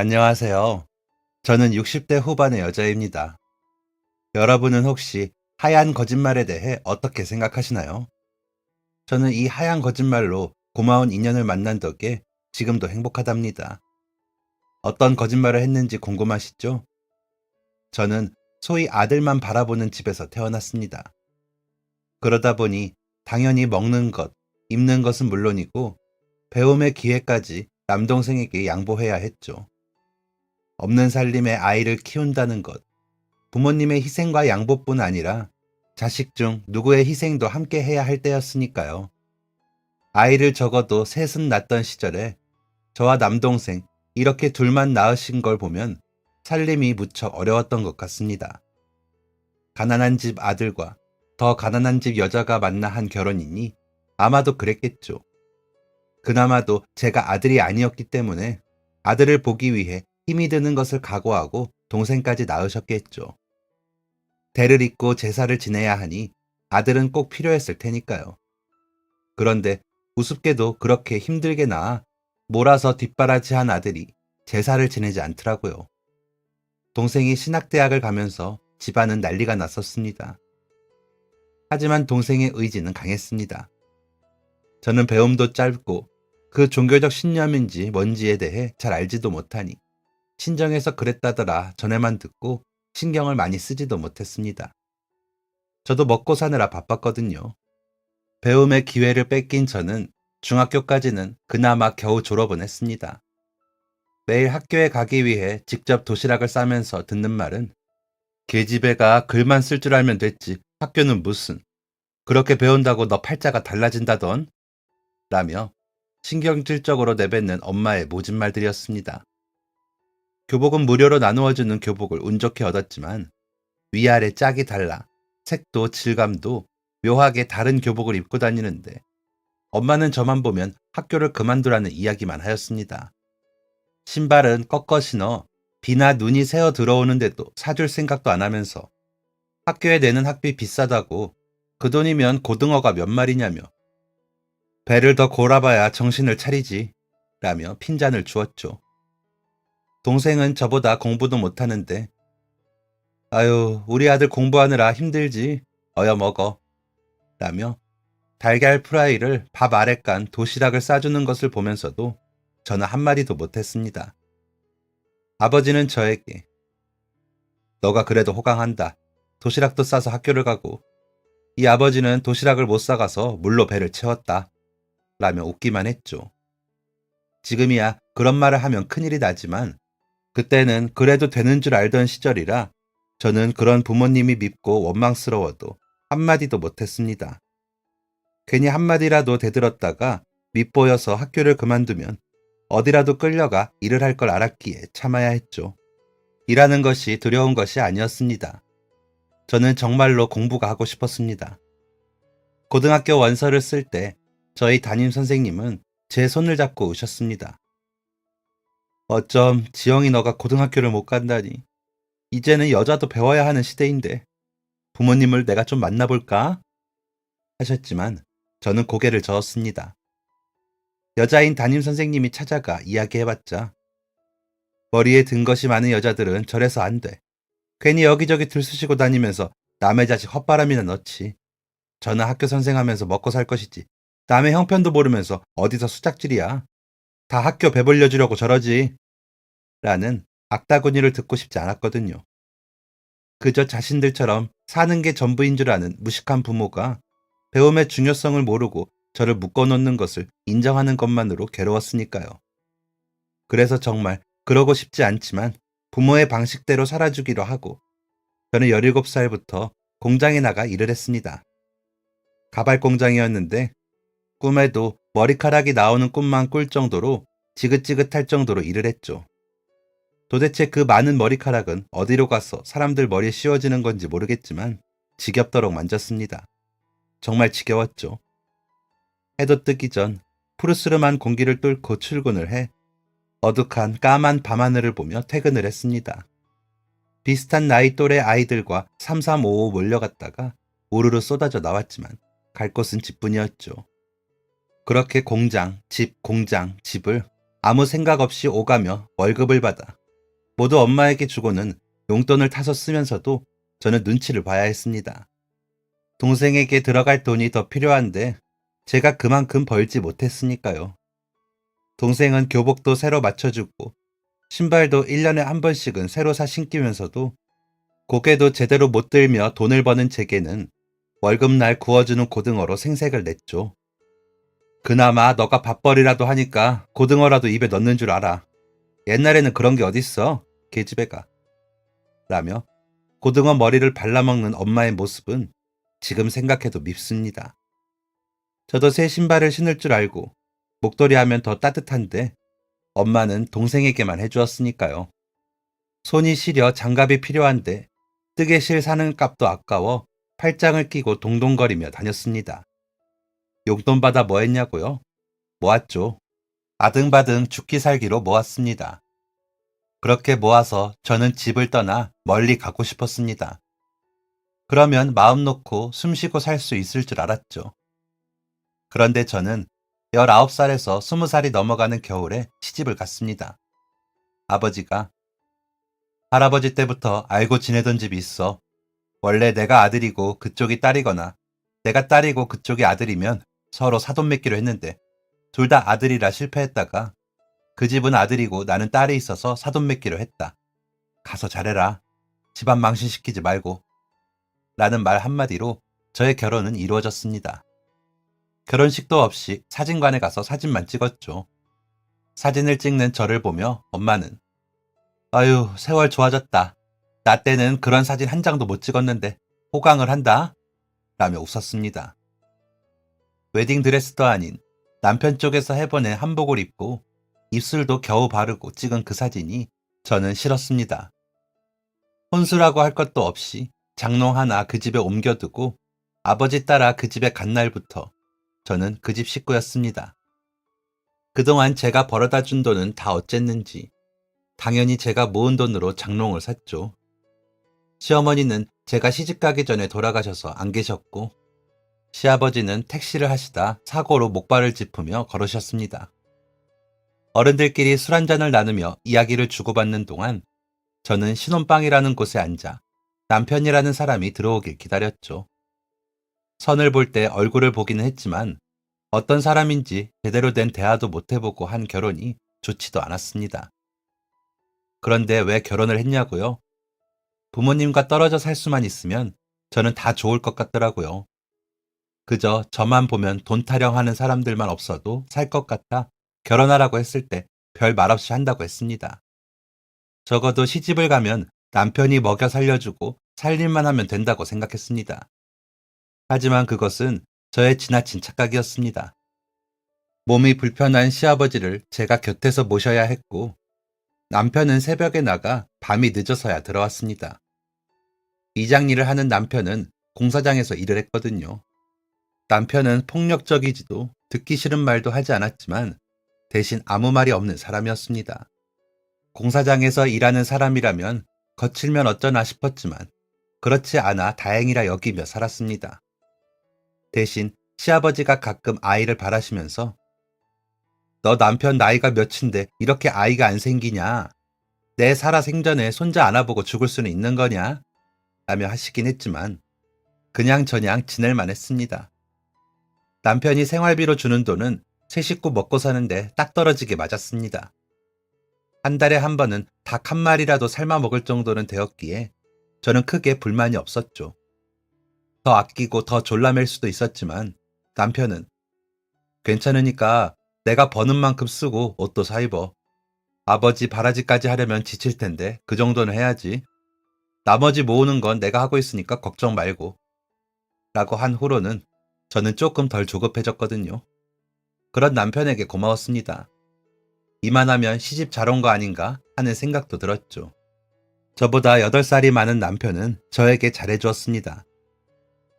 안녕하세요. 저는 60대 후반의 여자입니다. 여러분은 혹시 하얀 거짓말에 대해 어떻게 생각하시나요? 저는 이 하얀 거짓말로 고마운 인연을 만난 덕에 지금도 행복하답니다. 어떤 거짓말을 했는지 궁금하시죠? 저는 소위 아들만 바라보는 집에서 태어났습니다. 그러다 보니 당연히 먹는 것, 입는 것은 물론이고 배움의 기회까지 남동생에게 양보해야 했죠. 없는 살림에 아이를 키운다는 것, 부모님의 희생과 양보뿐 아니라 자식 중 누구의 희생도 함께 해야 할 때였으니까요. 아이를 적어도 셋은 낳던 시절에 저와 남동생 이렇게 둘만 낳으신 걸 보면 살림이 무척 어려웠던 것 같습니다. 가난한 집 아들과 더 가난한 집 여자가 만나 한 결혼이니 아마도 그랬겠죠. 그나마도 제가 아들이 아니었기 때문에 아들을 보기 위해 힘이 드는 것을 각오하고 동생까지 낳으셨겠죠. 대를 잇고 제사를 지내야 하니 아들은 꼭 필요했을 테니까요. 그런데 우습게도 그렇게 힘들게 낳아 몰아서 뒷바라지한 아들이 제사를 지내지 않더라고요. 동생이 신학대학을 가면서 집안은 난리가 났었습니다. 하지만 동생의 의지는 강했습니다. 저는 배움도 짧고 그 종교적 신념인지 뭔지에 대해 잘 알지도 못하니 친정에서 그랬다더라 전에만 듣고 신경을 많이 쓰지도 못했습니다. 저도 먹고 사느라 바빴거든요. 배움의 기회를 뺏긴 저는 중학교까지는 그나마 겨우 졸업은 했습니다. 매일 학교에 가기 위해 직접 도시락을 싸면서 듣는 말은 계집애가 글만 쓸 줄 알면 됐지 학교는 무슨 그렇게 배운다고 너 팔자가 달라진다던 라며 신경질적으로 내뱉는 엄마의 모진 말들이었습니다. 교복은 무료로 나누어주는 교복을 운 좋게 얻었지만 위아래 짝이 달라 색도 질감도 묘하게 다른 교복을 입고 다니는데 엄마는 저만 보면 학교를 그만두라는 이야기만 하였습니다. 신발은 꺾어 신어 비나 눈이 새어 들어오는데도 사줄 생각도 안 하면서 학교에 내는 학비 비싸다고 그 돈이면 고등어가 몇 마리냐며 배를 더 골아봐야 정신을 차리지 라며 핀잔을 주었죠. 동생은 저보다 공부도 못하는데 아유 우리 아들 공부하느라 힘들지 어여 먹어 라며 달걀 프라이를 밥 아래 깐 도시락을 싸주는 것을 보면서도 저는 한마디도 못했습니다. 아버지는 저에게 너가 그래도 호강한다. 도시락도 싸서 학교를 가고 이 아버지는 도시락을 못 싸가서 물로 배를 채웠다. 라며 웃기만 했죠. 지금이야 그런 말을 하면 큰일이 나지만 그때는 그래도 되는 줄 알던 시절이라 저는 그런 부모님이 밉고 원망스러워도 한마디도 못했습니다. 괜히 한마디라도 대들었다가 밉보여서 학교를 그만두면 어디라도 끌려가 일을 할 걸 알았기에 참아야 했죠. 일하는 것이 두려운 것이 아니었습니다. 저는 정말로 공부가 하고 싶었습니다. 고등학교 원서를 쓸 때 저희 담임 선생님은 제 손을 잡고 우셨습니다. 어쩜 지영이 너가 고등학교를 못 간다니. 이제는 여자도 배워야 하는 시대인데 부모님을 내가 좀 만나볼까? 하셨지만 저는 고개를 저었습니다. 여자인 담임 선생님이 찾아가 이야기해봤자 머리에 든 것이 많은 여자들은 저래서 안 돼. 괜히 여기저기 들쑤시고 다니면서 남의 자식 헛바람이나 넣지. 저는 학교 선생하면서 먹고 살 것이지. 남의 형편도 모르면서 어디서 수작질이야. 다 학교 배불려 주려고 저러지. 라는 악다구니를 듣고 싶지 않았거든요. 그저 자신들처럼 사는 게 전부인 줄 아는 무식한 부모가 배움의 중요성을 모르고 저를 묶어놓는 것을 인정하는 것만으로 괴로웠으니까요. 그래서 정말 그러고 싶지 않지만 부모의 방식대로 살아주기로 하고 저는 17살부터 공장에 나가 일을 했습니다. 가발 공장이었는데 꿈에도 머리카락이 나오는 꿈만 꿀 정도로 지긋지긋할 정도로 일을 했죠. 도대체 그 많은 머리카락은 어디로 가서 사람들 머리에 씌워지는 건지 모르겠지만 지겹도록 만졌습니다. 정말 지겨웠죠. 해도 뜨기 전 푸르스름한 공기를 뚫고 출근을 해 어둑한 까만 밤하늘을 보며 퇴근을 했습니다. 비슷한 나이 또래 아이들과 3355 몰려갔다가 우르르 쏟아져 나왔지만 갈 곳은 집뿐이었죠. 그렇게 공장, 집을 아무 생각 없이 오가며 월급을 받아 모두 엄마에게 주고는 용돈을 타서 쓰면서도 저는 눈치를 봐야 했습니다. 동생에게 들어갈 돈이 더 필요한데 제가 그만큼 벌지 못했으니까요. 동생은 교복도 새로 맞춰주고 신발도 1년에 한 번씩은 새로 사 신기면서도 고개도 제대로 못 들며 돈을 버는 제게는 월급날 구워주는 고등어로 생색을 냈죠. 그나마 너가 밥벌이라도 하니까 고등어라도 입에 넣는 줄 알아. 옛날에는 그런 게 어딨어, 계집애가. 라며 고등어 머리를 발라먹는 엄마의 모습은 지금 생각해도 밉습니다. 저도 새 신발을 신을 줄 알고 목도리 하면 더 따뜻한데 엄마는 동생에게만 해주었으니까요. 손이 시려 장갑이 필요한데 뜨개실 사는 값도 아까워 팔짱을 끼고 동동거리며 다녔습니다. 용돈 받아 뭐 했냐고요? 모았죠. 아등바등 죽기 살기로 모았습니다. 그렇게 모아서 저는 집을 떠나 멀리 가고 싶었습니다. 그러면 마음 놓고 숨 쉬고 살 수 있을 줄 알았죠. 그런데 저는 19살에서 20살이 넘어가는 겨울에 시집을 갔습니다. 아버지가 할아버지 때부터 알고 지내던 집이 있어. 원래 내가 아들이고 그쪽이 딸이거나 내가 딸이고 그쪽이 아들이면 서로 사돈 맺기로 했는데 둘 다 아들이라 실패했다가 그 집은 아들이고 나는 딸이 있어서 사돈 맺기로 했다. 가서 잘해라. 집안 망신시키지 말고. 라는 말 한마디로 저의 결혼은 이루어졌습니다. 결혼식도 없이 사진관에 가서 사진만 찍었죠. 사진을 찍는 저를 보며 엄마는 아유, 세월 좋아졌다. 나 때는 그런 사진 한 장도 못 찍었는데 호강을 한다. 라며 웃었습니다. 웨딩드레스도 아닌 남편 쪽에서 해보낸 한복을 입고 입술도 겨우 바르고 찍은 그 사진이 저는 싫었습니다. 혼수라고 할 것도 없이 장롱 하나 그 집에 옮겨두고 아버지 따라 그 집에 간 날부터 저는 그 집 식구였습니다. 그동안 제가 벌어다 준 돈은 다 어쨌는지 당연히 제가 모은 돈으로 장롱을 샀죠. 시어머니는 제가 시집가기 전에 돌아가셔서 안 계셨고 시아버지는 택시를 하시다 사고로 목발을 짚으며 걸으셨습니다. 어른들끼리 술 한잔을 나누며 이야기를 주고받는 동안 저는 신혼방이라는 곳에 앉아 남편이라는 사람이 들어오길 기다렸죠. 선을 볼 때 얼굴을 보기는 했지만 어떤 사람인지 제대로 된 대화도 못 해보고 한 결혼이 좋지도 않았습니다. 그런데 왜 결혼을 했냐고요? 부모님과 떨어져 살 수만 있으면 저는 다 좋을 것 같더라고요. 그저 저만 보면 돈 타령하는 사람들만 없어도 살 것 같아 결혼하라고 했을 때 별 말 없이 한다고 했습니다. 적어도 시집을 가면 남편이 먹여 살려주고 살림만 하면 된다고 생각했습니다. 하지만 그것은 저의 지나친 착각이었습니다. 몸이 불편한 시아버지를 제가 곁에서 모셔야 했고 남편은 새벽에 나가 밤이 늦어서야 들어왔습니다. 이장 일을 하는 남편은 공사장에서 일을 했거든요. 남편은 폭력적이지도 듣기 싫은 말도 하지 않았지만 대신 아무 말이 없는 사람이었습니다. 공사장에서 일하는 사람이라면 거칠면 어쩌나 싶었지만 그렇지 않아 다행이라 여기며 살았습니다. 대신 시아버지가 가끔 아이를 바라시면서 너 남편 나이가 몇인데 이렇게 아이가 안 생기냐? 내 살아 생전에 손자 안아보고 죽을 수는 있는 거냐? 라며 하시긴 했지만 그냥저냥 지낼만 했습니다. 남편이 생활비로 주는 돈은 세 식구 먹고 사는데 딱 떨어지게 맞았습니다. 한 달에 한 번은 닭 한 마리라도 삶아 먹을 정도는 되었기에 저는 크게 불만이 없었죠. 더 아끼고 더 졸라맬 수도 있었지만 남편은 괜찮으니까 내가 버는 만큼 쓰고 옷도 사 입어. 아버지 바라지까지 하려면 지칠 텐데 그 정도는 해야지. 나머지 모으는 건 내가 하고 있으니까 걱정 말고. 라고 한 후로는 저는 조금 덜 조급해졌거든요. 그런 남편에게 고마웠습니다. 이만하면 시집 잘 온 거 아닌가 하는 생각도 들었죠. 저보다 8살이 많은 남편은 저에게 잘해주었습니다.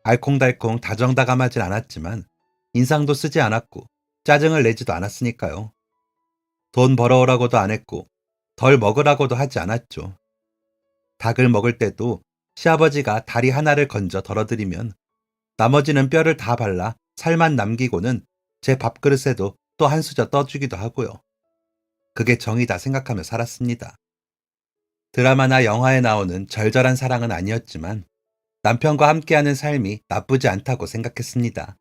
알콩달콩 다정다감하진 않았지만 인상도 쓰지 않았고 짜증을 내지도 않았으니까요. 돈 벌어오라고도 안 했고 덜 먹으라고도 하지 않았죠. 닭을 먹을 때도 시아버지가 다리 하나를 건져 덜어드리면 나머지는 뼈를 다 발라 살만 남기고는 제 밥그릇에도 또 한 수저 떠주기도 하고요. 그게 정이다 생각하며 살았습니다. 드라마나 영화에 나오는 절절한 사랑은 아니었지만 남편과 함께하는 삶이 나쁘지 않다고 생각했습니다.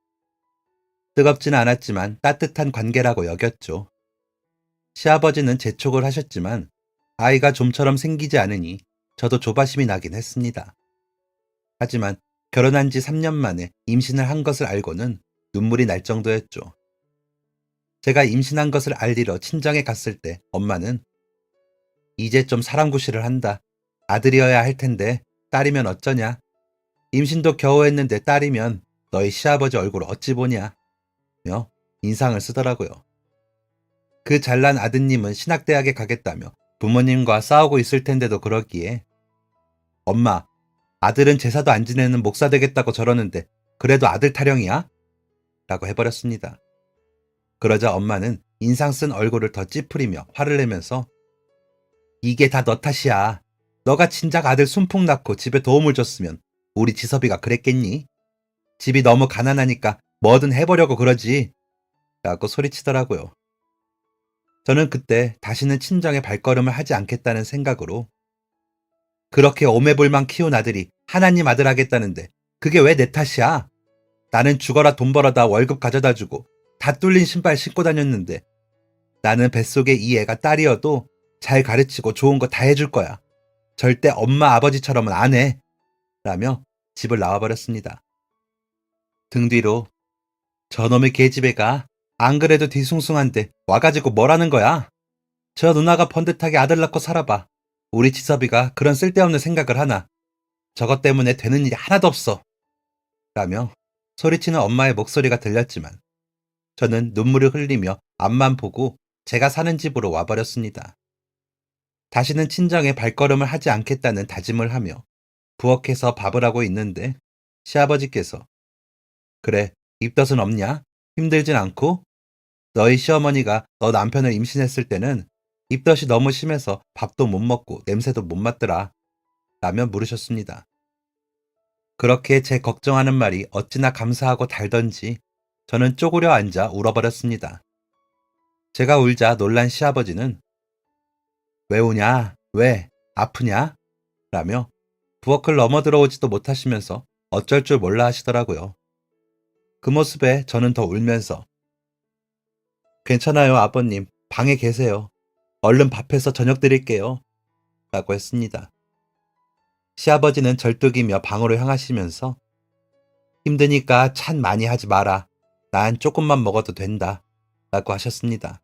뜨겁지는 않았지만 따뜻한 관계라고 여겼죠. 시아버지는 재촉을 하셨지만 아이가 좀처럼 생기지 않으니 저도 조바심이 나긴 했습니다. 하지만 결혼한 지 3년 만에 임신을 한 것을 알고는 눈물이 날 정도였죠. 제가 임신한 것을 알리러 친정에 갔을 때 엄마는 이제 좀 사람구실을 한다. 아들이어야 할 텐데 딸이면 어쩌냐. 임신도 겨우 했는데 딸이면 너희 시아버지 얼굴 어찌 보냐. 며 인상을 쓰더라고요. 그 잘난 아드님은 신학대학에 가겠다며 부모님과 싸우고 있을 텐데도 그러기에 엄마, 아들은 제사도 안 지내는 목사 되겠다고 저러는데 그래도 아들 타령이야? 라고 해버렸습니다. 그러자 엄마는 인상 쓴 얼굴을 더 찌푸리며 화를 내면서 이게 다 너 탓이야. 너가 진작 아들 순풍 낳고 집에 도움을 줬으면 우리 지섭이가 그랬겠니? 집이 너무 가난하니까 뭐든 해보려고 그러지. 라고 소리치더라고요. 저는 그때 다시는 친정에 발걸음을 하지 않겠다는 생각으로 그렇게 오매불망 키운 아들이 하나님 아들 하겠다는데 그게 왜 내 탓이야? 나는 죽어라 돈 벌어다 월급 가져다 주고 다 뚫린 신발 신고 다녔는데 나는 뱃속에 이 애가 딸이어도 잘 가르치고 좋은 거 다 해줄 거야. 절대 엄마 아버지처럼은 안 해. 라며 집을 나와버렸습니다. 등 뒤로 저놈의 계집애 가 안 그래도 뒤숭숭한데 와가지고 뭐라는 거야? 저 누나가 번듯하게 아들 낳고 살아봐. 우리 지섭이가 그런 쓸데없는 생각을 하나. 저것 때문에 되는 일이 하나도 없어. 라며 소리치는 엄마의 목소리가 들렸지만 저는 눈물을 흘리며 앞만 보고 제가 사는 집으로 와버렸습니다. 다시는 친정에 발걸음을 하지 않겠다는 다짐을 하며 부엌에서 밥을 하고 있는데 시아버지께서 그래, 입덧은 없냐? 힘들진 않고? 너희 시어머니가 너 남편을 임신했을 때는 입덧이 너무 심해서 밥도 못 먹고 냄새도 못 맡더라. 라며 물으셨습니다. 그렇게 제 걱정하는 말이 어찌나 감사하고 달던지 저는 쪼그려 앉아 울어버렸습니다. 제가 울자 놀란 시아버지는 왜 우냐? 왜? 아프냐? 라며 부엌을 넘어들어오지도 못하시면서 어쩔 줄 몰라 하시더라고요. 그 모습에 저는 더 울면서 괜찮아요, 아버님. 방에 계세요. 얼른 밥해서 저녁 드릴게요. 라고 했습니다. 시아버지는 절뚝이며 방으로 향하시면서 힘드니까 찬 많이 하지 마라. 난 조금만 먹어도 된다. 라고 하셨습니다.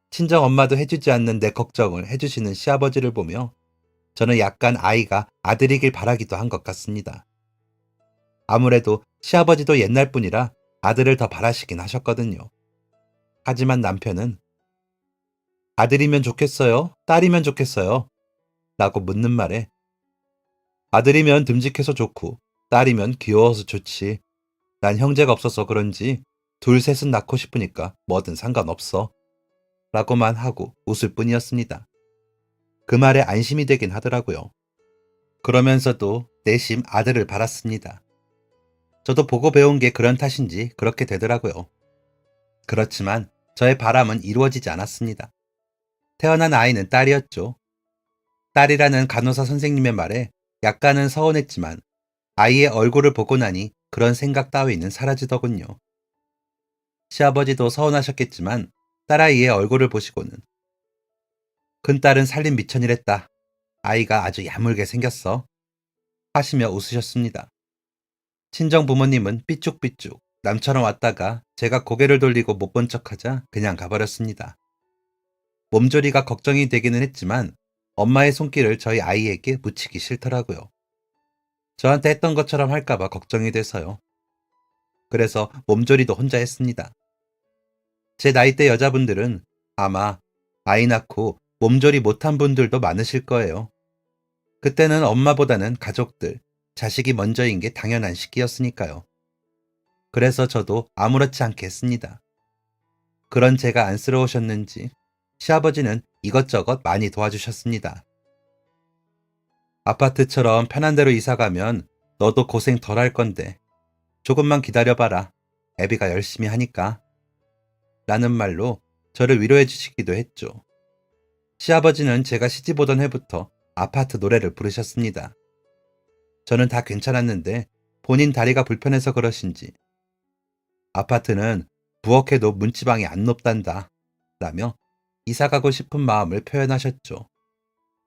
친정 엄마도 해주지 않는 내 걱정을 해주시는 시아버지를 보며 저는 약간 아이가 아들이길 바라기도 한 것 같습니다. 아무래도 시아버지도 옛날 분이라 아들을 더 바라시긴 하셨거든요. 하지만 남편은 아들이면 좋겠어요? 딸이면 좋겠어요? 라고 묻는 말에 아들이면 듬직해서 좋고 딸이면 귀여워서 좋지. 난 형제가 없어서 그런지 둘 셋은 낳고 싶으니까 뭐든 상관없어. 라고만 하고 웃을 뿐이었습니다. 그 말에 안심이 되긴 하더라고요. 그러면서도 내심 아들을 바랐습니다. 저도 보고 배운 게 그런 탓인지 그렇게 되더라고요. 그렇지만 저의 바람은 이루어지지 않았습니다. 태어난 아이는 딸이었죠. 딸이라는 간호사 선생님의 말에 약간은 서운했지만 아이의 얼굴을 보고 나니 그런 생각 따위는 사라지더군요. 시아버지도 서운하셨겠지만 딸아이의 얼굴을 보시고는 큰딸은 살림 미천이랬다. 아이가 아주 야물게 생겼어. 하시며 웃으셨습니다. 친정 부모님은 삐죽삐죽 남처럼 왔다가 제가 고개를 돌리고 못 본 척하자 그냥 가버렸습니다. 몸조리가 걱정이 되기는 했지만 엄마의 손길을 저희 아이에게 묻히기 싫더라고요. 저한테 했던 것처럼 할까봐 걱정이 돼서요. 그래서 몸조리도 혼자 했습니다. 제 나이대 여자분들은 아마 아이 낳고 몸조리 못한 분들도 많으실 거예요. 그때는 엄마보다는 가족들, 자식이 먼저인 게 당연한 시기였으니까요. 그래서 저도 아무렇지 않게 했습니다. 그런 제가 안쓰러우셨는지 시아버지는 이것저것 많이 도와주셨습니다. 아파트처럼 편한 데로 이사가면 너도 고생 덜 할 건데 조금만 기다려봐라. 애비가 열심히 하니까. 라는 말로 저를 위로해 주시기도 했죠. 시아버지는 제가 시집 오던 해부터 아파트 노래를 부르셨습니다. 저는 다 괜찮았는데 본인 다리가 불편해서 그러신지 아파트는 부엌에도 문지방이 안 높단다 라며 이사가고 싶은 마음을 표현하셨죠.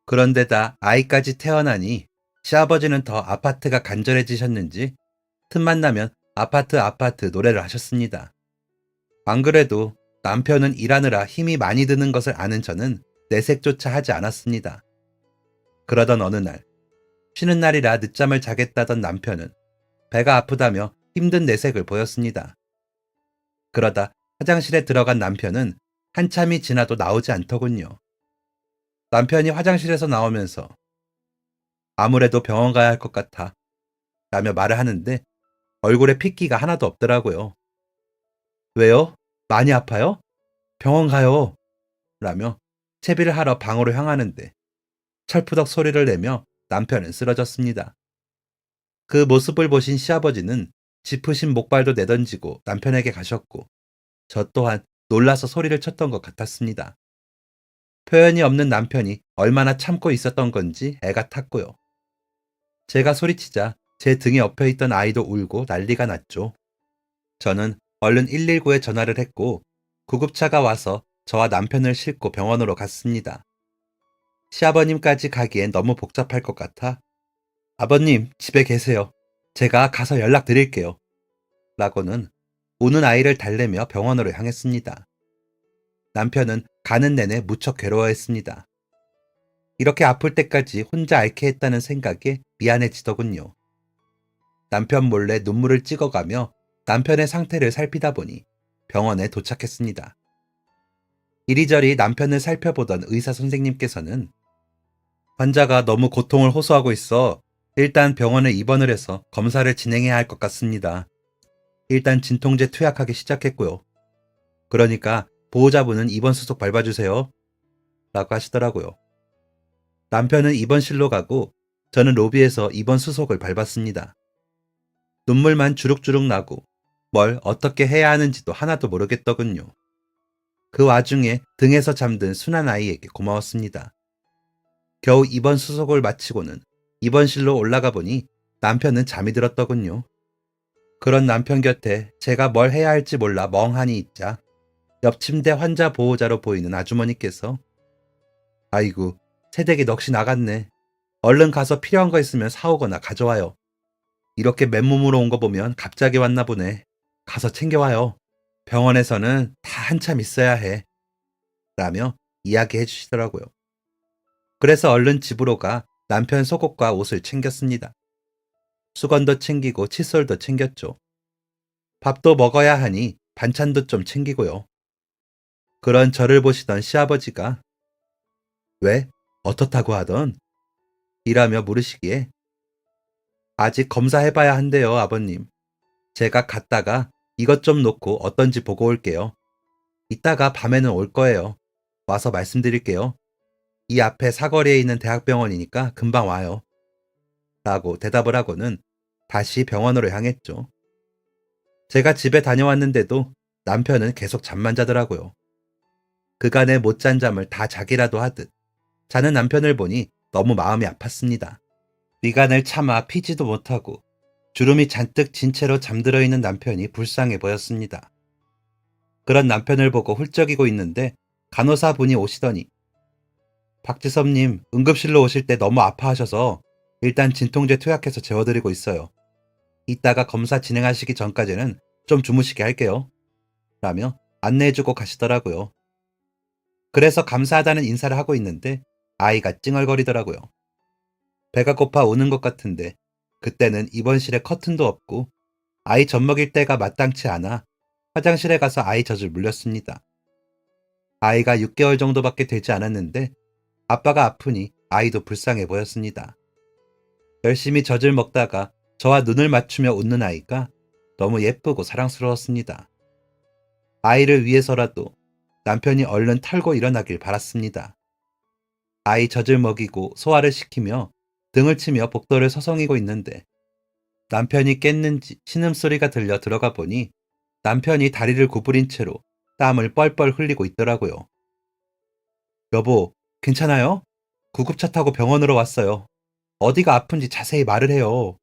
그런데다 아이까지 태어나니 시아버지는 더 아파트가 간절해지셨는지 틈만 나면 아파트 노래를 하셨습니다. 안 그래도 남편은 일하느라 힘이 많이 드는 것을 아는 저는 내색조차 하지 않았습니다. 그러던 어느 날, 쉬는 날이라 늦잠을 자겠다던 남편은 배가 아프다며 힘든 내색을 보였습니다. 그러다 화장실에 들어간 남편은 한참이 지나도 나오지 않더군요. 남편이 화장실에서 나오면서 아무래도 병원 가야 할 것 같아 라며 말을 하는데 얼굴에 핏기가 하나도 없더라고요. 왜요? 많이 아파요? 병원 가요 라며 채비를 하러 방으로 향하는데 철푸덕 소리를 내며 남편은 쓰러졌습니다. 그 모습을 보신 시아버지는 짚으신 목발도 내던지고 남편에게 가셨고 저 또한 놀라서 소리를 쳤던 것 같았습니다. 표현이 없는 남편이 얼마나 참고 있었던 건지 애가 탔고요. 제가 소리치자 제 등에 엎여있던 아이도 울고 난리가 났죠. 저는 얼른 119에 전화를 했고 구급차가 와서 저와 남편을 싣고 병원으로 갔습니다. 시아버님까지 가기엔 너무 복잡할 것 같아 아버님 집에 계세요. 제가 가서 연락드릴게요. 라고는 우는 아이를 달래며 병원으로 향했습니다. 남편은 가는 내내 무척 괴로워했습니다. 이렇게 아플 때까지 혼자 앓게 했다는 생각에 미안해지더군요. 남편 몰래 눈물을 찍어가며 남편의 상태를 살피다 보니 병원에 도착했습니다. 이리저리 남편을 살펴보던 의사 선생님께서는 환자가 너무 고통을 호소하고 있어 일단 병원에 입원을 해서 검사를 진행해야 할 것 같습니다. 일단 진통제 투약하기 시작했고요. 그러니까 보호자분은 입원 수속 밟아주세요. 라고 하시더라고요. 남편은 입원실로 가고 저는 로비에서 입원 수속을 밟았습니다. 눈물만 주룩주룩 나고 뭘 어떻게 해야 하는지도 하나도 모르겠더군요. 그 와중에 등에서 잠든 순한 아이에게 고마웠습니다. 겨우 입원 수속을 마치고는 입원실로 올라가 보니 남편은 잠이 들었더군요. 그런 남편 곁에 제가 뭘 해야 할지 몰라 멍하니 있자 옆 침대 환자 보호자로 보이는 아주머니께서 아이고 새댁이 넋이 나갔네. 얼른 가서 필요한 거 있으면 사오거나 가져와요. 이렇게 맨몸으로 온 거 보면 갑자기 왔나 보네. 가서 챙겨와요. 병원에서는 다 한참 있어야 해. 라며 이야기해 주시더라고요. 그래서 얼른 집으로 가 남편 속옷과 옷을 챙겼습니다. 수건도 챙기고 칫솔도 챙겼죠. 밥도 먹어야 하니 반찬도 좀 챙기고요. 그런 저를 보시던 시아버지가 왜? 어떻다고 하던? 이라며 물으시기에 아직 검사해봐야 한대요, 아버님. 제가 갔다가 이것 좀 놓고 어떤지 보고 올게요. 이따가 밤에는 올 거예요. 와서 말씀드릴게요. 이 앞에 사거리에 있는 대학병원이니까 금방 와요. 라고 대답을 하고는 다시 병원으로 향했죠. 제가 집에 다녀왔는데도 남편은 계속 잠만 자더라고요. 그간의 못 잔 잠을 다 자기라도 하듯 자는 남편을 보니 너무 마음이 아팠습니다. 미간을 참아 피지도 못하고 주름이 잔뜩 진 채로 잠들어 있는 남편이 불쌍해 보였습니다. 그런 남편을 보고 훌쩍이고 있는데 간호사분이 오시더니 박지섭님 응급실로 오실 때 너무 아파하셔서 일단 진통제 투약해서 재워드리고 있어요. 이따가 검사 진행하시기 전까지는 좀 주무시게 할게요. 라며 안내해주고 가시더라고요. 그래서 감사하다는 인사를 하고 있는데 아이가 찡얼거리더라고요. 배가 고파 우는 것 같은데 그때는 입원실에 커튼도 없고 아이 젖 먹일 때가 마땅치 않아 화장실에 가서 아이 젖을 물렸습니다. 아이가 6개월 정도밖에 되지 않았는데 아빠가 아프니 아이도 불쌍해 보였습니다. 열심히 젖을 먹다가 저와 눈을 맞추며 웃는 아이가 너무 예쁘고 사랑스러웠습니다. 아이를 위해서라도 남편이 얼른 털고 일어나길 바랐습니다. 아이 젖을 먹이고 소화를 시키며 등을 치며 복도를 서성이고 있는데 남편이 깼는지 신음소리가 들려 들어가 보니 남편이 다리를 구부린 채로 땀을 뻘뻘 흘리고 있더라고요. 여보, 괜찮아요? 구급차 타고 병원으로 왔어요. 어디가 아픈지 자세히 말을 해요.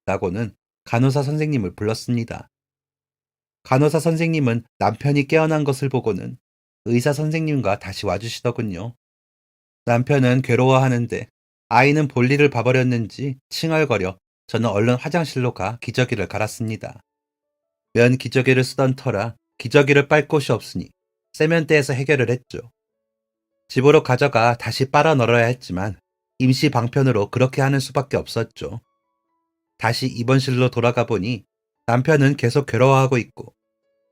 라고는 간호사 선생님을 불렀습니다. 간호사 선생님은 남편이 깨어난 것을 보고는 의사 선생님과 다시 와주시더군요. 남편은 괴로워하는데 아이는 볼일을 봐버렸는지 칭얼거려 저는 얼른 화장실로 가 기저귀를 갈았습니다. 면 기저귀를 쓰던 터라 기저귀를 빨 곳이 없으니 세면대에서 해결을 했죠. 집으로 가져가 다시 빨아 널어야 했지만 임시 방편으로 그렇게 하는 수밖에 없었죠. 다시 입원실로 돌아가 보니 남편은 계속 괴로워하고 있고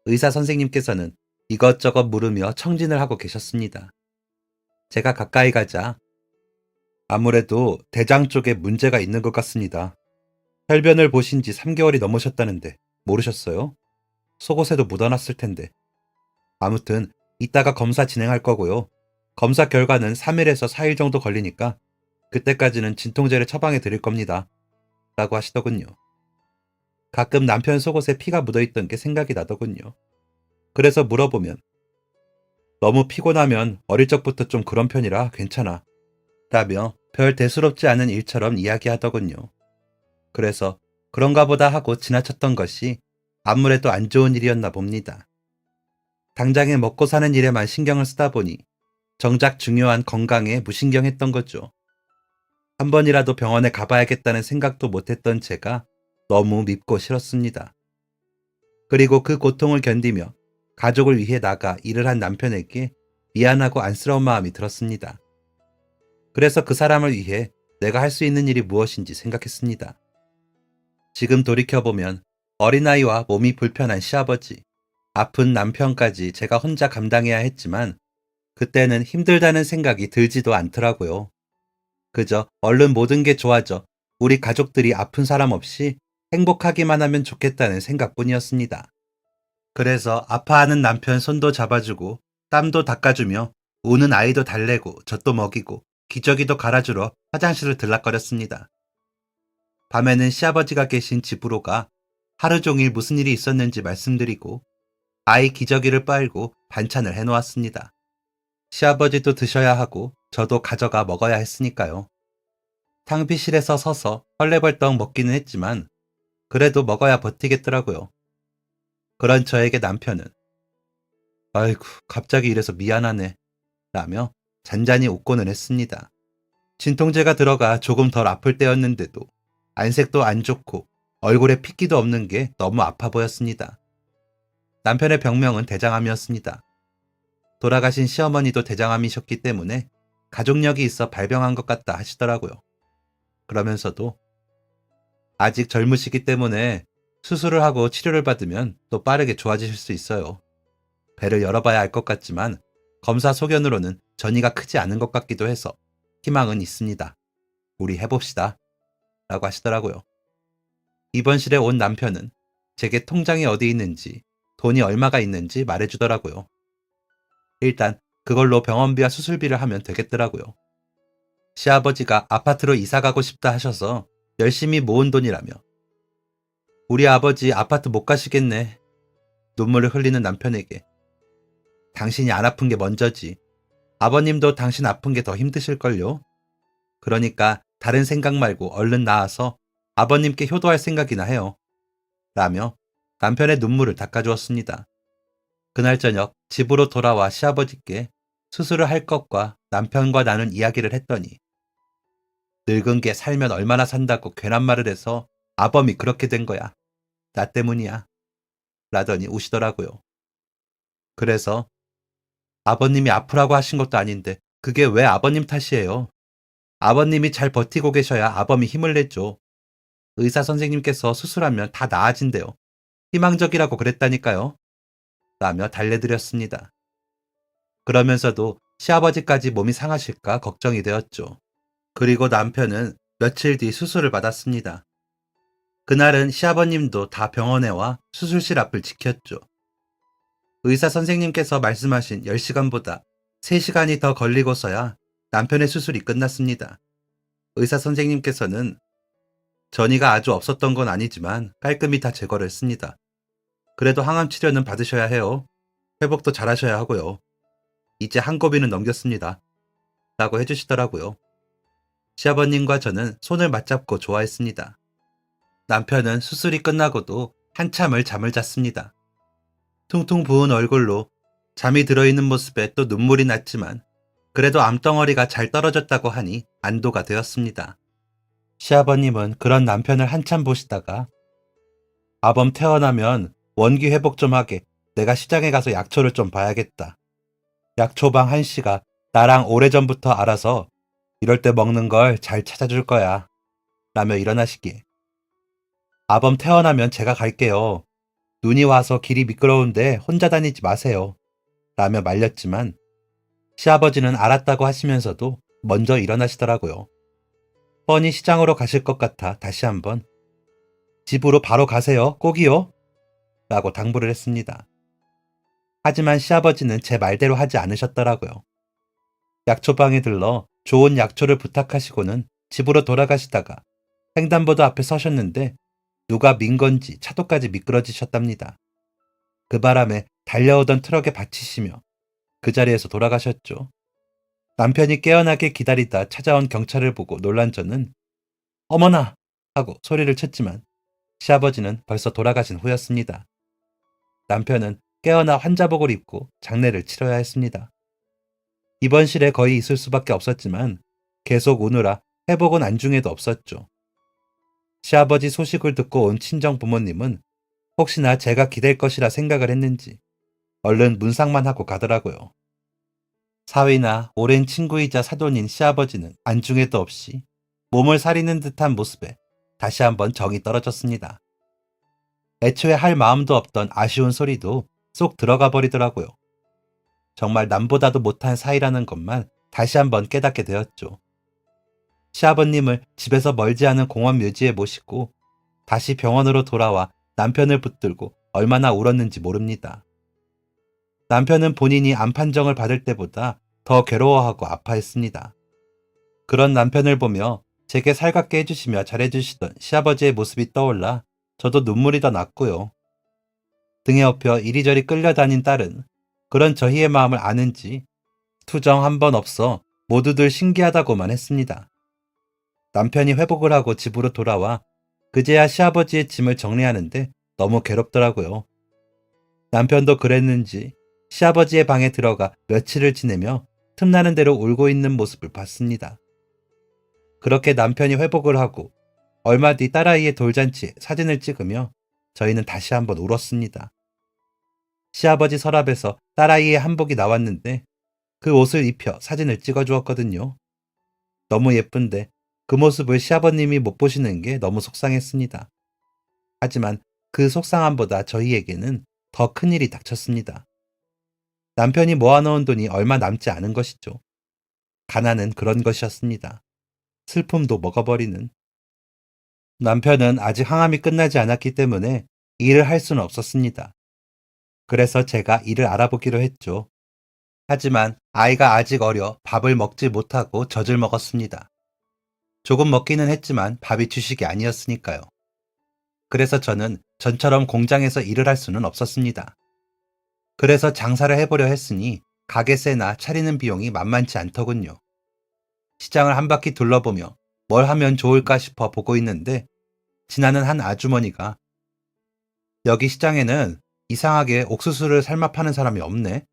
의사 선생님께서는 이것저것 물으며 청진을 하고 계셨습니다. 제가 가까이 가자 아무래도 대장 쪽에 문제가 있는 것 같습니다. 혈변을 보신 지 3개월이 넘으셨다는데 모르셨어요? 속옷에도 묻어놨을 텐데. 아무튼 이따가 검사 진행할 거고요. 검사 결과는 3일에서 4일 정도 걸리니까 그때까지는 진통제를 처방해 드릴 겁니다. 라고 하시더군요. 가끔 남편 속옷에 피가 묻어있던 게 생각이 나더군요. 그래서 물어보면 너무 피곤하면 어릴 적부터 좀 그런 편이라 괜찮아. 라며 별 대수롭지 않은 일처럼 이야기하더군요. 그래서 그런가 보다 하고 지나쳤던 것이 아무래도 안 좋은 일이었나 봅니다. 당장에 먹고 사는 일에만 신경을 쓰다 보니 정작 중요한 건강에 무신경했던 거죠. 한 번이라도 병원에 가봐야겠다는 생각도 못했던 제가 너무 밉고 싫었습니다. 그리고 그 고통을 견디며 가족을 위해 나가 일을 한 남편에게 미안하고 안쓰러운 마음이 들었습니다. 그래서 그 사람을 위해 내가 할 수 있는 일이 무엇인지 생각했습니다. 지금 돌이켜보면 어린아이와 몸이 불편한 시아버지, 아픈 남편까지 제가 혼자 감당해야 했지만 그때는 힘들다는 생각이 들지도 않더라고요. 그저 얼른 모든 게 좋아져 우리 가족들이 아픈 사람 없이 행복하기만 하면 좋겠다는 생각뿐이었습니다. 그래서 아파하는 남편 손도 잡아주고 땀도 닦아주며 우는 아이도 달래고 젖도 먹이고 기저귀도 갈아주러 화장실을 들락거렸습니다. 밤에는 시아버지가 계신 집으로 가 하루 종일 무슨 일이 있었는지 말씀드리고 아이 기저귀를 빨고 반찬을 해놓았습니다. 시아버지도 드셔야 하고 저도 가져가 먹어야 했으니까요. 탕비실에서 서서 헐레벌떡 먹기는 했지만 그래도 먹어야 버티겠더라고요. 그런 저에게 남편은 아이고 갑자기 이래서 미안하네 라며 잔잔히 웃고는 했습니다. 진통제가 들어가 조금 덜 아플 때였는데도 안색도 안 좋고 얼굴에 핏기도 없는 게 너무 아파 보였습니다. 남편의 병명은 대장암이었습니다. 돌아가신 시어머니도 대장암이셨기 때문에 가족력이 있어 발병한 것 같다 하시더라고요. 그러면서도 아직 젊으시기 때문에 수술을 하고 치료를 받으면 또 빠르게 좋아지실 수 있어요. 배를 열어봐야 알 것 같지만 검사 소견으로는 전이가 크지 않은 것 같기도 해서 희망은 있습니다. 우리 해봅시다. 라고 하시더라고요. 입원실에 온 남편은 제게 통장이 어디 있는지 돈이 얼마가 있는지 말해주더라고요. 일단 그걸로 병원비와 수술비를 하면 되겠더라고요. 시아버지가 아파트로 이사 가고 싶다 하셔서 열심히 모은 돈이라며 우리 아버지 아파트 못 가시겠네. 눈물을 흘리는 남편에게 당신이 안 아픈 게 먼저지. 아버님도 당신 아픈 게 더 힘드실걸요. 그러니까 다른 생각 말고 얼른 나와서 아버님께 효도할 생각이나 해요. 라며 남편의 눈물을 닦아주었습니다. 그날 저녁 집으로 돌아와 시아버지께 수술을 할 것과 남편과 나눈 이야기를 했더니 늙은 게 살면 얼마나 산다고 괜한 말을 해서 아범이 그렇게 된 거야. 나 때문이야. 라더니 우시더라고요. 그래서 아버님이 아프라고 하신 것도 아닌데 그게 왜 아버님 탓이에요. 아버님이 잘 버티고 계셔야 아범이 힘을 내죠. 의사 선생님께서 수술하면 다 나아진대요. 희망적이라고 그랬다니까요. 라며 달래드렸습니다. 그러면서도 시아버지까지 몸이 상하실까 걱정이 되었죠. 그리고 남편은 며칠 뒤 수술을 받았습니다. 그날은 시아버님도 다 병원에 와 수술실 앞을 지켰죠. 의사 선생님께서 말씀하신 10시간보다 3시간이 더 걸리고서야 남편의 수술이 끝났습니다. 의사 선생님께서는 전이가 아주 없었던 건 아니지만 깔끔히 다 제거를 했습니다. 그래도 항암 치료는 받으셔야 해요. 회복도 잘하셔야 하고요. 이제 한 고비는 넘겼습니다. 라고 해주시더라고요. 시아버님과 저는 손을 맞잡고 좋아했습니다. 남편은 수술이 끝나고도 한참을 잠을 잤습니다. 퉁퉁 부은 얼굴로 잠이 들어있는 모습에 또 눈물이 났지만 그래도 암덩어리가 잘 떨어졌다고 하니 안도가 되었습니다. 시아버님은 그런 남편을 한참 보시다가 아범 태어나면 원기 회복 좀 하게 내가 시장에 가서 약초를 좀 봐야겠다. 약초방 한씨가 나랑 오래전부터 알아서 이럴 때 먹는 걸 잘 찾아줄 거야. 라며 일어나시기에 아범 태어나면 제가 갈게요. 눈이 와서 길이 미끄러운데 혼자 다니지 마세요. 라며 말렸지만 시아버지는 알았다고 하시면서도 먼저 일어나시더라고요. 뻔히 시장으로 가실 것 같아 다시 한번 집으로 바로 가세요. 꼭이요. 라고 당부를 했습니다. 하지만 시아버지는 제 말대로 하지 않으셨더라고요. 약초방에 들러 좋은 약초를 부탁하시고는 집으로 돌아가시다가 횡단보도 앞에 서셨는데 누가 민 건지 차도까지 미끄러지셨답니다. 그 바람에 달려오던 트럭에 받치시며 그 자리에서 돌아가셨죠. 남편이 깨어나길 기다리다 찾아온 경찰을 보고 놀란 저는 어머나! 하고 소리를 쳤지만 시아버지는 벌써 돌아가신 후였습니다. 남편은 깨어나 환자복을 입고 장례를 치러야 했습니다. 입원실에 거의 있을 수밖에 없었지만 계속 우느라 회복은 안중에도 없었죠. 시아버지 소식을 듣고 온 친정 부모님은 혹시나 제가 기댈 것이라 생각을 했는지 얼른 문상만 하고 가더라고요. 사위나 오랜 친구이자 사돈인 시아버지는 안중에도 없이 몸을 사리는 듯한 모습에 다시 한번 정이 떨어졌습니다. 애초에 할 마음도 없던 아쉬운 소리도 쏙 들어가 버리더라고요. 정말 남보다도 못한 사이라는 것만 다시 한번 깨닫게 되었죠. 시아버님을 집에서 멀지 않은 공원 묘지에 모시고 다시 병원으로 돌아와 남편을 붙들고 얼마나 울었는지 모릅니다. 남편은 본인이 암 판정을 받을 때보다 더 괴로워하고 아파했습니다. 그런 남편을 보며 제게 살갑게 해주시며 잘해주시던 시아버지의 모습이 떠올라 저도 눈물이 더 났고요. 등에 업혀 이리저리 끌려다닌 딸은 그런 저희의 마음을 아는지 투정 한 번 없어 모두들 신기하다고만 했습니다. 남편이 회복을 하고 집으로 돌아와 그제야 시아버지의 짐을 정리하는데 너무 괴롭더라고요. 남편도 그랬는지 시아버지의 방에 들어가 며칠을 지내며 틈나는 대로 울고 있는 모습을 봤습니다. 그렇게 남편이 회복을 하고 얼마 뒤 딸아이의 돌잔치에 사진을 찍으며 저희는 다시 한번 울었습니다. 시아버지 서랍에서 딸아이의 한복이 나왔는데 그 옷을 입혀 사진을 찍어주었거든요. 너무 예쁜데 그 모습을 시아버님이 못 보시는 게 너무 속상했습니다. 하지만 그 속상함보다 저희에게는 더 큰 일이 닥쳤습니다. 남편이 모아놓은 돈이 얼마 남지 않은 것이죠. 가난은 그런 것이었습니다. 슬픔도 먹어버리는. 남편은 아직 항암이 끝나지 않았기 때문에 일을 할 수는 없었습니다. 그래서 제가 일을 알아보기로 했죠. 하지만 아이가 아직 어려 밥을 먹지 못하고 젖을 먹었습니다. 조금 먹기는 했지만 밥이 주식이 아니었으니까요. 그래서 저는 전처럼 공장에서 일을 할 수는 없었습니다. 그래서 장사를 해보려 했으니 가게세나 차리는 비용이 만만치 않더군요. 시장을 한 바퀴 둘러보며 뭘 하면 좋을까 싶어 보고 있는데 지나는 한 아주머니가 여기 시장에는 이상하게 옥수수를 삶아 파는 사람이 없네.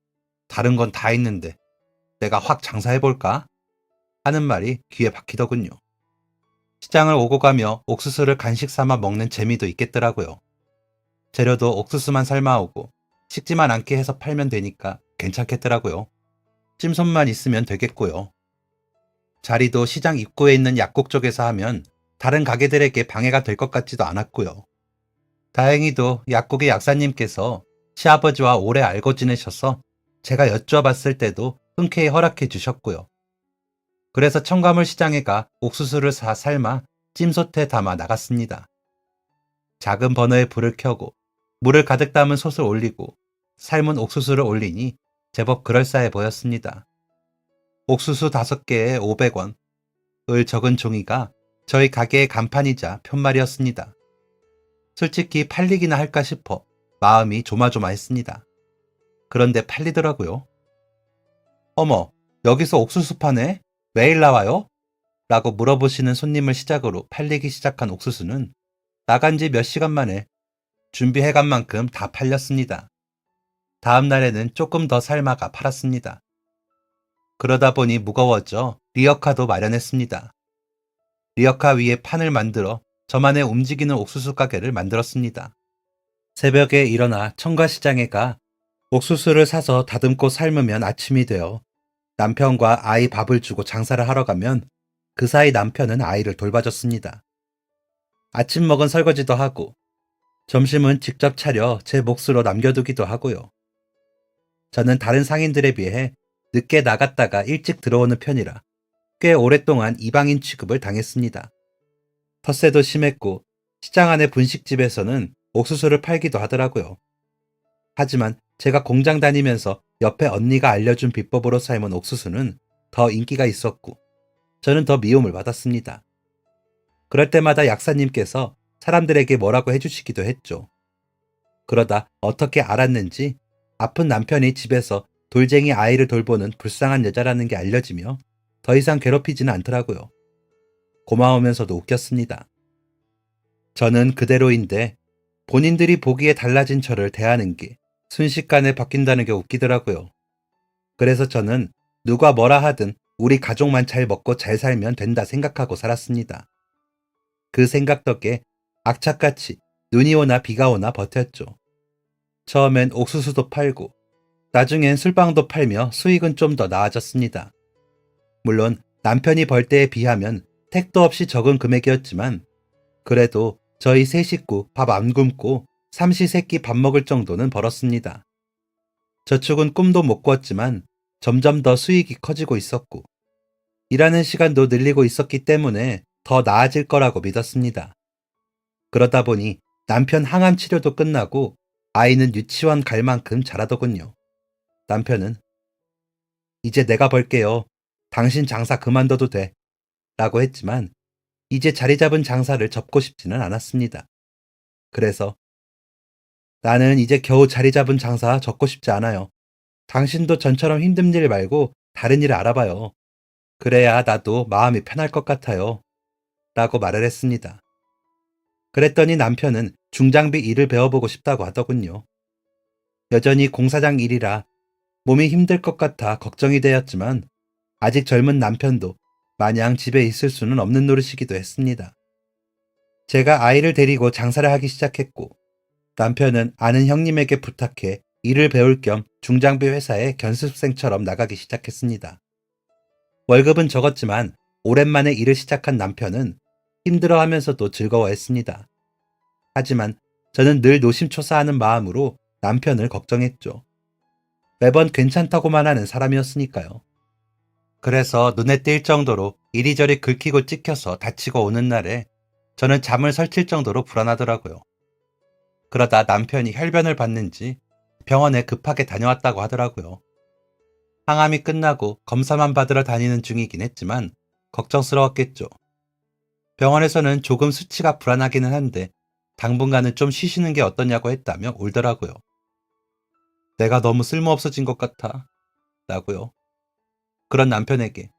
다른 건 다 있는데 내가 확 장사해볼까? 하는 말이 귀에 박히더군요. 시장을 오고 가며 옥수수를 간식 삼아 먹는 재미도 있겠더라고요. 재료도 옥수수만 삶아오고 식지만 않게 해서 팔면 되니까 괜찮겠더라고요. 찜손만 있으면 되겠고요. 자리도 시장 입구에 있는 약국 쪽에서 하면 다른 가게들에게 방해가 될 것 같지도 않았고요. 다행히도 약국의 약사님께서 시아버지와 오래 알고 지내셔서 제가 여쭈어봤을 때도 흔쾌히 허락해 주셨고요. 그래서 청가물 시장에 가 옥수수를 사 삶아 찜솥에 담아 나갔습니다. 작은 버너에 불을 켜고 물을 가득 담은 솥을 올리고 삶은 옥수수를 올리니 제법 그럴싸해 보였습니다. 옥수수 5개에 500원, 을 적은 종이가 저희 가게의 간판이자 그런데 팔리더라고요. 어머, 여기서 옥수수 파네? 매일 나와요? 라고 물어보시는 손님을 시작으로 팔리기 시작한 옥수수는 나간 지 몇 시간 만에 준비해간 만큼 다 팔렸습니다. 다음 날에는 조금 더 삶아가 팔았습니다. 그러다 보니 무거워져 리어카도 마련했습니다. 리어카 위에 판을 만들어 저만의 움직이는 옥수수 가게를 만들었습니다. 새벽에 일어나 청과시장에 가 옥수수를 사서 다듬고 삶으면 아침이 되어 남편과 아이 밥을 주고 장사를 하러 가면 그 사이 남편은 아이를 돌봐줬습니다. 아침 먹은 설거지도 하고 점심은 직접 차려 제 몫으로 남겨두기도 하고요. 저는 다른 상인들에 비해 늦게 나갔다가 일찍 들어오는 편이라 꽤 오랫동안 이방인 취급을 당했습니다. 텃세도 심했고 시장 안의 분식집에서는 옥수수를 팔기도 하더라고요. 하지만 제가 공장 다니면서 옆에 언니가 알려준 비법으로 삶은 옥수수는 더 인기가 있었고 저는 더 미움을 받았습니다. 그럴 때마다 약사님께서 사람들에게 뭐라고 해주시기도 했죠. 그러다 어떻게 알았는지 아픈 남편이 집에서 돌쟁이 아이를 돌보는 불쌍한 여자라는 게 알려지며 더 이상 괴롭히지는 않더라고요. 고마우면서도 웃겼습니다. 저는 그대로인데 본인들이 보기에 달라진 저를 대하는 게 순식간에 바뀐다는 게 웃기더라고요. 그래서 저는 누가 뭐라 하든 우리 가족만 잘 먹고 잘 살면 된다 생각하고 살았습니다. 그 생각 덕에 악착같이 눈이 오나 비가 오나 버텼죠. 처음엔 옥수수도 팔고 나중엔 술빵도 팔며 수익은 좀 더 나아졌습니다. 물론 남편이 벌 때에 비하면 택도 없이 적은 금액이었지만 그래도 저희 세 식구 밥 안 굶고 삼시세끼 밥 먹을 정도는 벌었습니다. 저축은 꿈도 못 꿨지만 점점 더 수익이 커지고 있었고 일하는 시간도 늘리고 있었기 때문에 더 나아질 거라고 믿었습니다. 그러다 보니 남편 항암 치료도 끝나고 아이는 유치원 갈 만큼 자라더군요. 남편은 이제 내가 벌게요. 당신 장사 그만둬도 돼. 라고 했지만 이제 자리 잡은 장사를 접고 싶지는 않았습니다. 그래서 나는 이제 겨우 자리 잡은 장사 접고 싶지 않아요. 당신도 전처럼 힘든 일 말고 다른 일을 알아봐요. 그래야 나도 마음이 편할 것 같아요. 라고 말을 했습니다. 그랬더니 남편은 중장비 일을 배워보고 싶다고 하더군요. 여전히 공사장 일이라 몸이 힘들 것 같아 걱정이 되었지만 아직 젊은 남편도 마냥 집에 있을 수는 없는 노릇이기도 했습니다. 제가 아이를 데리고 장사를 하기 시작했고 남편은 아는 형님에게 부탁해 일을 배울 겸 중장비 회사에 견습생처럼 나가기 시작했습니다. 월급은 적었지만 오랜만에 일을 시작한 남편은 힘들어하면서도 즐거워했습니다. 하지만 저는 늘 노심초사하는 마음으로 남편을 걱정했죠. 매번 괜찮다고만 하는 사람이었으니까요. 그래서 눈에 띌 정도로 이리저리 긁히고 찍혀서 다치고 오는 날에 저는 잠을 설칠 정도로 불안하더라고요. 그러다 남편이 혈변을 받는지 병원에 급하게 다녀왔다고 하더라고요. 항암이 끝나고 검사만 받으러 다니는 중이긴 했지만 걱정스러웠겠죠. 병원에서는 조금 수치가 불안하기는 한데 당분간은 좀 쉬시는 게 어떠냐고 했다며 울더라고요. 내가 너무 쓸모없어진 것 같아. 라고요. 그런 남편에게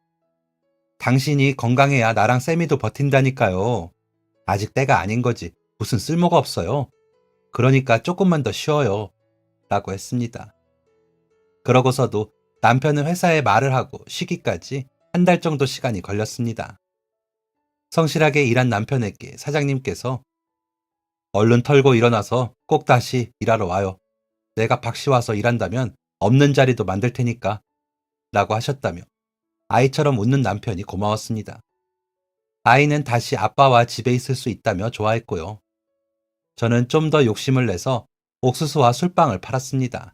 당신이 건강해야 나랑 쌤이도 버틴다니까요. 아직 때가 아닌 거지 무슨 쓸모가 없어요. 그러니까 조금만 더 쉬어요. 라고 했습니다. 그러고서도 남편은 회사에 말을 하고 쉬기까지 한 달 정도 시간이 걸렸습니다. 성실하게 일한 남편에게 사장님께서 얼른 털고 일어나서 꼭 다시 일하러 와요. 내가 박씨 와서 일한다면 없는 자리도 만들 테니까 라고 하셨다며 아이처럼 웃는 남편이 고마웠습니다. 아이는 다시 아빠와 집에 있을 수 있다며 좋아했고요. 저는 좀 더 욕심을 내서 옥수수와 술빵을 팔았습니다.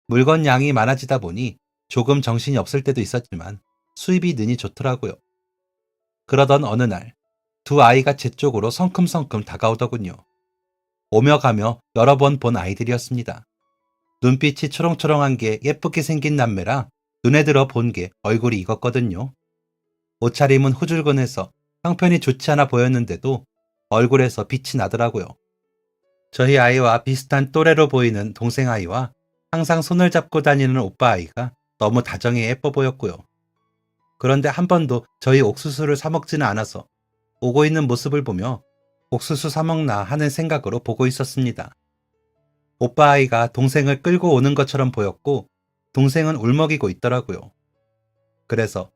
물건 양이 많아지다 보니 조금 정신이 없을 때도 있었지만 수입이 느니 좋더라고요. 그러던 어느 날 두 아이가 제 쪽으로 성큼성큼 다가오더군요. 오며 가며 여러 번 본 아이들이었습니다. 눈빛이 초롱초롱한 게 예쁘게 생긴 남매라 눈에 들어 본 게 얼굴이 익었거든요. 옷차림은 후줄근해서 형편이 좋지 않아 보였는데도 얼굴에서 빛이 나더라고요. 저희 아이와 비슷한 또래로 보이는 동생 아이와 항상 손을 잡고 다니는 오빠 아이가 너무 다정해 예뻐 보였고요. 그런데 한 번도 저희 옥수수를 사 먹지는 않아서 오고 있는 모습을 보며 옥수수 사 먹나 하는 생각으로 보고 있었습니다. 오빠 아이가 동생을 끌고 오는 것처럼 보였고 동생은 울먹이고 있더라고요. 그래서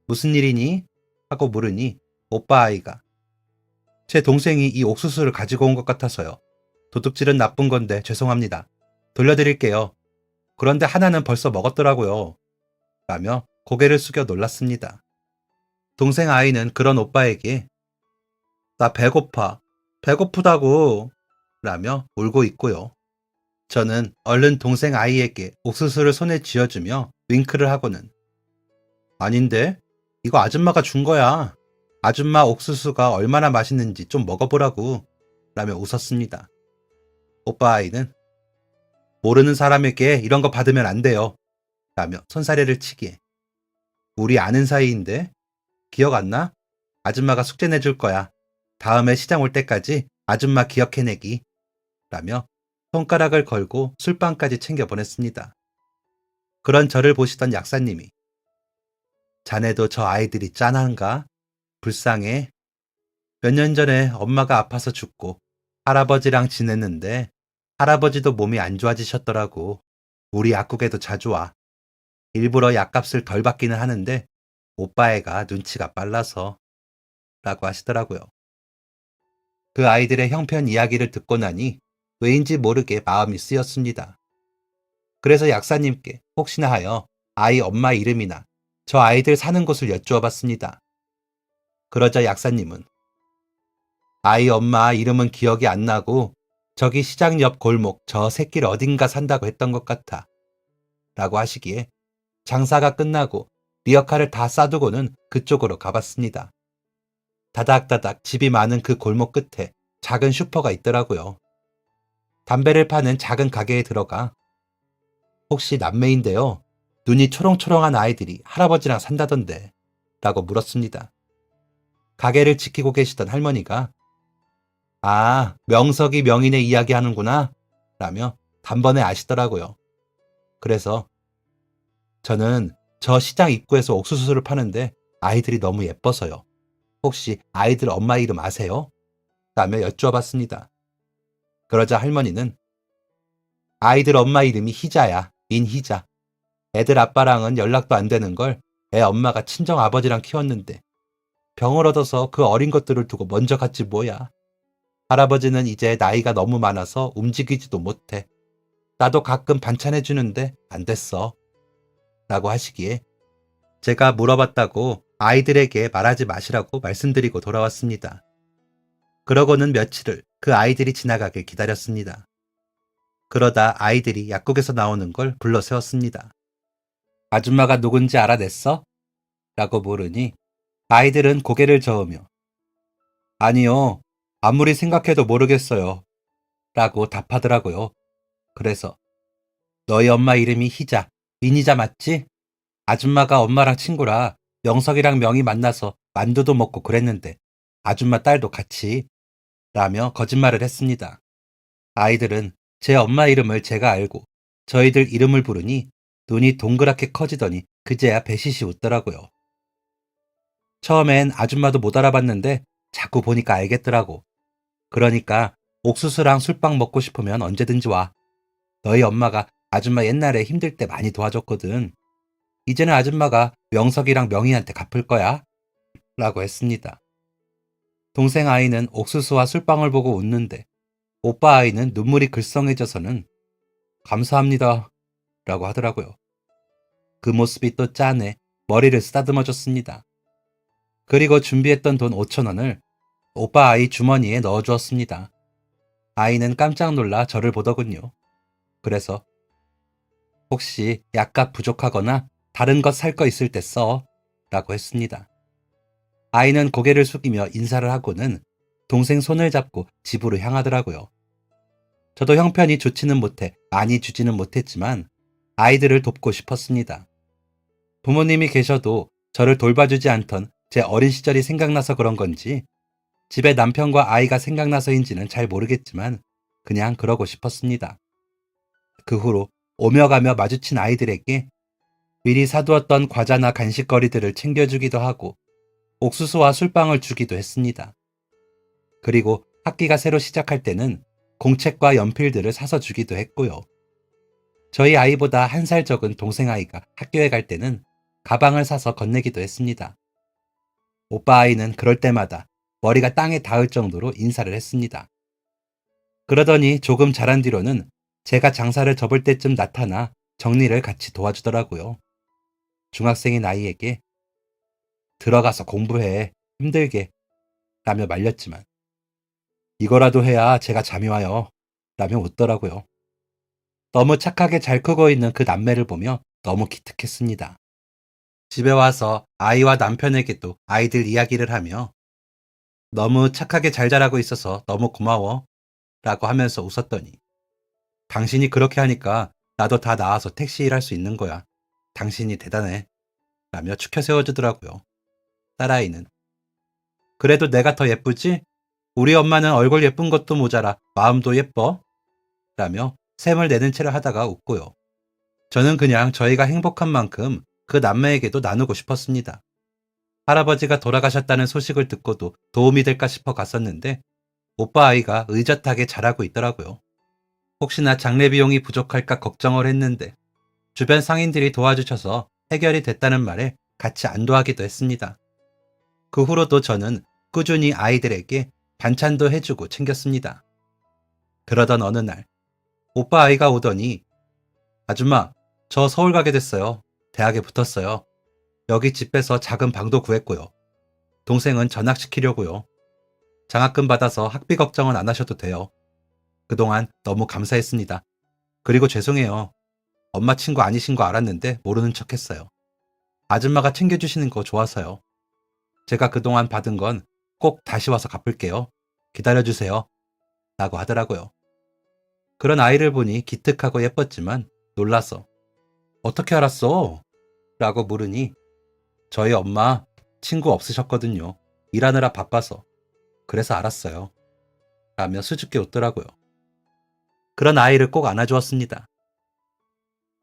무슨 일이니? 하고 물으니 오빠 아이가 제 동생이 이 옥수수를 가지고 온 것 같아서요. 도둑질은 나쁜 건데 죄송합니다. 돌려드릴게요. 그런데 하나는 벌써 먹었더라고요. 라며 고개를 숙여 놀랐습니다. 동생 아이는 그런 오빠에게 나 배고파. 배고프다고. 라며 울고 있고요. 저는 얼른 동생 아이에게 옥수수를 손에 쥐어주며 윙크를 하고는 아닌데? 이거 아줌마가 준 거야. 아줌마 옥수수가 얼마나 맛있는지 좀 먹어보라고. 라며 웃었습니다. 오빠 아이는 모르는 사람에게 이런 거 받으면 안 돼요. 라며 손사래를 치기에 우리 아는 사이인데 기억 안 나? 아줌마가 숙제 내줄 거야. 다음에 시장 올 때까지 아줌마 기억해내기. 라며 손가락을 걸고 술빵까지 챙겨 보냈습니다. 그런 저를 보시던 약사님이 자네도 저 아이들이 짠한가? 불쌍해. 몇 년 전에 엄마가 아파서 죽고 할아버지랑 지냈는데 할아버지도 몸이 안 좋아지셨더라고. 우리 약국에도 자주 와. 일부러 약값을 덜 받기는 하는데 오빠 애가 눈치가 빨라서 라고 하시더라고요. 그 아이들의 형편 이야기를 듣고 나니 왜인지 모르게 마음이 쓰였습니다. 그래서 약사님께 혹시나 하여 아이 엄마 이름이나 저 아이들 사는 곳을 여쭈어 봤습니다. 그러자 약사님은 아이 엄마 이름은 기억이 안 나고 저기 시장 옆 골목 저 새길 어딘가 산다고 했던 것 같아. 라고 하시기에 장사가 끝나고 리어카를 다 싸두고는 그쪽으로 가봤습니다. 다닥다닥 집이 많은 그 골목 끝에 작은 슈퍼가 있더라고요. 담배를 파는 작은 가게에 들어가 혹시 남매인데요. 눈이 초롱초롱한 아이들이 할아버지랑 산다던데 라고 물었습니다. 가게를 지키고 계시던 할머니가 아, 명석이 명인의 이야기 하는구나 라며 단번에 아시더라고요. 그래서 저는 저 시장 입구에서 옥수수를 파는데 아이들이 너무 예뻐서요. 혹시 아이들 엄마 이름 아세요? 라며 여쭈어봤습니다. 그러자 할머니는 아이들 엄마 이름이 희자야. 민희자. 애들 아빠랑은 연락도 안 되는 걸 애 엄마가 친정 아버지랑 키웠는데 병을 얻어서 그 어린 것들을 두고 먼저 갔지 뭐야. 할아버지는 이제 나이가 너무 많아서 움직이지도 못해. 나도 가끔 반찬해주는데 안 됐어. 라고 하시기에 제가 물어봤다고 아이들에게 말하지 마시라고 말씀드리고 돌아왔습니다. 그러고는 며칠을 그 아이들이 지나가길 기다렸습니다. 그러다 아이들이 약국에서 나오는 걸 불러 세웠습니다. 아줌마가 누군지 알아냈어? 라고 물으니 아이들은 고개를 저으며 아니요. 아무리 생각해도 모르겠어요. 라고 답하더라고요. 그래서 너희 엄마 이름이 희자, 민희자 맞지? 아줌마가 엄마랑 친구라 명석이랑 명이 만나서 만두도 먹고 그랬는데 아줌마 딸도 같이 라며 거짓말을 했습니다. 아이들은 제 엄마 이름을 제가 알고 저희들 이름을 부르니 눈이 동그랗게 커지더니 그제야 배시시 웃더라고요. 처음엔 아줌마도 못 알아봤는데 자꾸 보니까 알겠더라고. 그러니까 옥수수랑 술빵 먹고 싶으면 언제든지 와. 너희 엄마가 아줌마 옛날에 힘들 때 많이 도와줬거든. 이제는 아줌마가 명석이랑 명희한테 갚을 거야. 라고 했습니다. 동생 아이는 옥수수와 술빵을 보고 웃는데 오빠 아이는 눈물이 글썽해져서는 감사합니다. 라고 하더라고요. 그 모습이 또 짠해 머리를 쓰다듬어 줬습니다. 그리고 준비했던 돈 5,000원을 오빠 아이 주머니에 넣어주었습니다. 아이는 깜짝 놀라 저를 보더군요. 그래서 혹시 약값 부족하거나 다른 것 살 거 있을 때 써. 라고 했습니다. 아이는 고개를 숙이며 인사를 하고는 동생 손을 잡고 집으로 향하더라고요. 저도 형편이 좋지는 못해 많이 주지는 못했지만 아이들을 돕고 싶었습니다. 부모님이 계셔도 저를 돌봐주지 않던 제 어린 시절이 생각나서 그런 건지 집에 남편과 아이가 생각나서인지는 잘 모르겠지만 그냥 그러고 싶었습니다. 그 후로 오며 가며 마주친 아이들에게 미리 사두었던 과자나 간식거리들을 챙겨주기도 하고 옥수수와 술빵을 주기도 했습니다. 그리고 학기가 새로 시작할 때는 공책과 연필들을 사서 주기도 했고요. 저희 아이보다 1살 적은 동생 아이가 학교에 갈 때는 가방을 사서 건네기도 했습니다. 오빠 아이는 그럴 때마다 머리가 땅에 닿을 정도로 인사를 했습니다. 그러더니 조금 자란 뒤로는 제가 장사를 접을 때쯤 나타나 정리를 같이 도와주더라고요. 중학생인 아이에게 들어가서 공부해, 힘들게 라며 말렸지만 이거라도 해야 제가 잠이 와요 라며 웃더라고요. 너무 착하게 잘 크고 있는 그 남매를 보며 너무 기특했습니다. 집에 와서 아이와 남편에게도 아이들 이야기를 하며 너무 착하게 잘 자라고 있어서 너무 고마워 라고 하면서 웃었더니 당신이 그렇게 하니까 나도 다 나와서 택시 일할 수 있는 거야. 당신이 대단해 라며 축혀 세워주더라고요. 딸아이는 그래도 내가 더 예쁘지? 우리 엄마는 얼굴 예쁜 것도 모자라 마음도 예뻐 라며 샘을 내는 채를 하다가 웃고요. 저는 그냥 저희가 행복한 만큼 그 남매에게도 나누고 싶었습니다. 할아버지가 돌아가셨다는 소식을 듣고도 도움이 될까 싶어 갔었는데 오빠 아이가 의젓하게 자라고 있더라고요. 혹시나 장례 비용이 부족할까 걱정을 했는데 주변 상인들이 도와주셔서 해결이 됐다는 말에 같이 안도하기도 했습니다. 그 후로도 저는 꾸준히 아이들에게 반찬도 해주고 챙겼습니다. 그러던 어느 날 오빠 아이가 오더니 아줌마, 저 서울 가게 됐어요. 대학에 붙었어요. 여기 집에서 작은 방도 구했고요. 동생은 전학시키려고요. 장학금 받아서 학비 걱정은 안 하셔도 돼요. 그동안 너무 감사했습니다. 그리고 죄송해요. 엄마 친구 아니신 거 알았는데 모르는 척 했어요. 아줌마가 챙겨주시는 거 좋아서요. 제가 그동안 받은 건 꼭 다시 와서 갚을게요. 기다려주세요. 라고 하더라고요. 그런 아이를 보니 기특하고 예뻤지만 놀라서 어떻게 알았어? 라고 물으니 저희 엄마 친구 없으셨거든요. 일하느라 바빠서. 그래서 알았어요. 라며 수줍게 웃더라고요. 그런 아이를 꼭 안아주었습니다.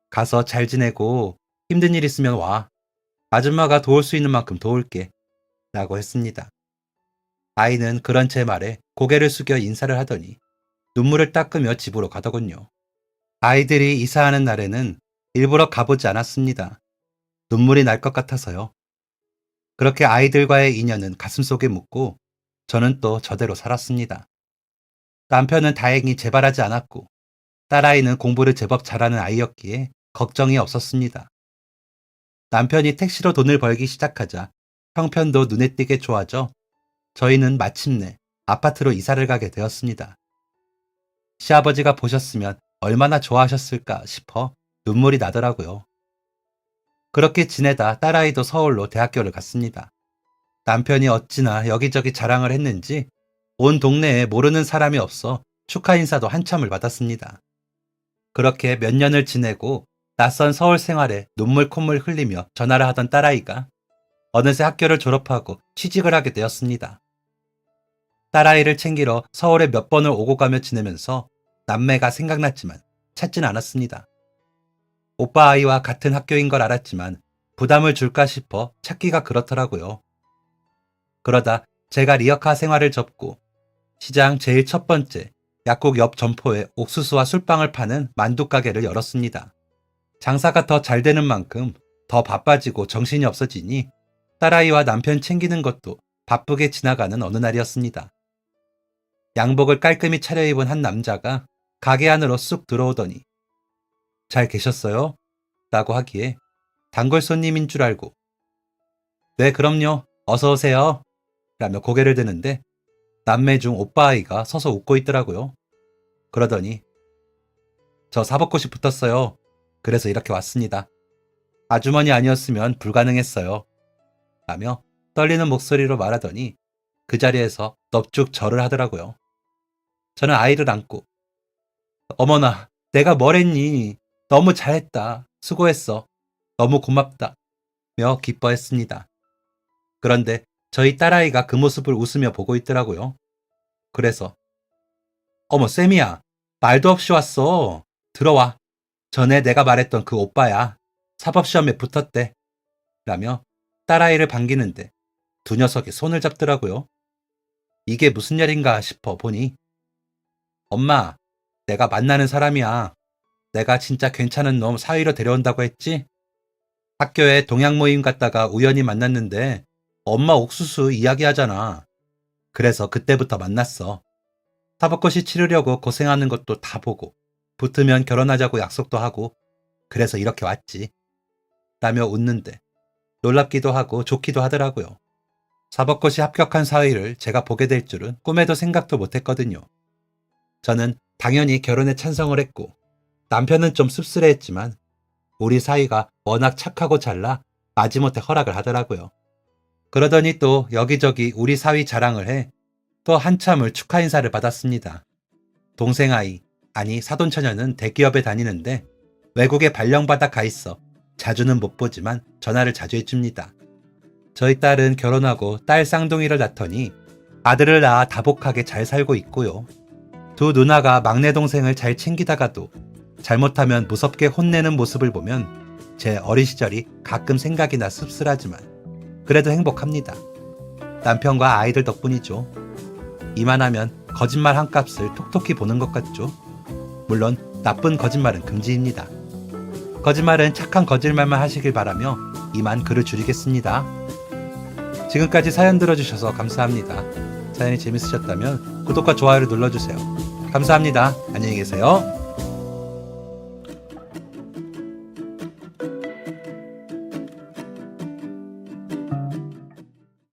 가서 잘 지내고 힘든 일 있으면 와. 아줌마가 도울 수 있는 만큼 도울게. 라고 했습니다. 아이는 그런 제 말에 고개를 숙여 인사를 하더니 눈물을 닦으며 집으로 가더군요. 아이들이 이사하는 날에는 일부러 가보지 않았습니다. 눈물이 날 것 같아서요. 그렇게 아이들과의 인연은 가슴속에 묻고 저는 또 저대로 살았습니다. 남편은 다행히 재발하지 않았고 딸아이는 공부를 제법 잘하는 아이였기에 걱정이 없었습니다. 남편이 택시로 돈을 벌기 시작하자 형편도 눈에 띄게 좋아져 저희는 마침내 아파트로 이사를 가게 되었습니다. 시아버지가 보셨으면 얼마나 좋아하셨을까 싶어 눈물이 나더라고요. 그렇게 지내다 딸아이도 서울로 대학교를 갔습니다. 남편이 어찌나 여기저기 자랑을 했는지 온 동네에 모르는 사람이 없어 축하 인사도 한참을 받았습니다. 그렇게 몇 년을 지내고 낯선 서울 생활에 눈물 콧물 흘리며 전화를 하던 딸아이가 어느새 학교를 졸업하고 취직을 하게 되었습니다. 딸아이를 챙기러 서울에 몇 번을 오고 가며 지내면서 남매가 생각났지만 찾진 않았습니다. 오빠 아이와 같은 학교인 걸 알았지만 부담을 줄까 싶어 찾기가 그렇더라고요. 그러다 제가 리어카 생활을 접고 시장 제일 첫 번째 약국 옆 점포에 옥수수와 술빵을 파는 만두 가게를 열었습니다. 장사가 더 잘 되는 만큼 더 바빠지고 정신이 없어지니 딸아이와 남편 챙기는 것도 바쁘게 지나가는 어느 날이었습니다. 양복을 깔끔히 차려입은 한 남자가 가게 안으로 쑥 들어오더니 잘 계셨어요? 라고 하기에 단골 손님인 줄 알고 네 그럼요 어서 오세요 라며 고개를 드는데 남매 중 오빠 아이가 서서 웃고 있더라고요. 그러더니 저 사법고시 붙었어요. 그래서 이렇게 왔습니다. 아주머니 아니었으면 불가능했어요. 라며 떨리는 목소리로 말하더니 그 자리에서 넙죽 절을 하더라고요. 저는 아이를 안고 어머나 내가 뭘 했니? 너무 잘했다. 수고했어. 너무 고맙다. 며 기뻐했습니다. 그런데 저희 딸아이가 그 모습을 웃으며 보고 있더라고요. 그래서 어머 쌤이야 말도 없이 왔어. 들어와 전에 내가 말했던 그 오빠야. 사법시험에 붙었대. 라며 딸아이를 반기는데 두 녀석이 손을 잡더라고요. 이게 무슨 일인가 싶어 보니 엄마, 내가 만나는 사람이야. 내가 진짜 괜찮은 놈 사위로 데려온다고 했지? 학교에 동양 모임 갔다가 우연히 만났는데 엄마 옥수수 이야기하잖아. 그래서 그때부터 만났어. 사법고시 치르려고 고생하는 것도 다 보고 붙으면 결혼하자고 약속도 하고 그래서 이렇게 왔지. 라며 웃는데 놀랍기도 하고 좋기도 하더라고요. 사법고시 합격한 사위를 제가 보게 될 줄은 꿈에도 생각도 못했거든요. 저는 당연히 결혼에 찬성을 했고 남편은 좀 씁쓸해했지만 우리 사위가 워낙 착하고 잘나 마지못해 허락을 하더라고요. 그러더니 또 여기저기 우리 사위 자랑을 해 또 한참을 축하 인사를 받았습니다. 동생 아이, 아니 사돈처녀는 대기업에 다니는데 외국에 발령받아 가 있어 자주는 못 보지만 전화를 자주 해줍니다. 저희 딸은 결혼하고 딸 쌍둥이를 낳더니 아들을 낳아 다복하게 잘 살고 있고요. 두 누나가 막내 동생을 잘 챙기다가도 잘못하면 무섭게 혼내는 모습을 보면 제 어린 시절이 가끔 생각이 나 씁쓸하지만 그래도 행복합니다. 남편과 아이들 덕분이죠. 이만하면 거짓말 한 값을 톡톡히 보는 것 같죠. 물론 나쁜 거짓말은 금지입니다. 거짓말은 착한 거짓말만 하시길 바라며 이만 글을 줄이겠습니다. 지금까지 사연 들어주셔서 감사합니다. 사연이 재밌으셨다면 구독과 좋아요를 눌러주세요. 감사합니다. 안녕히 계세요.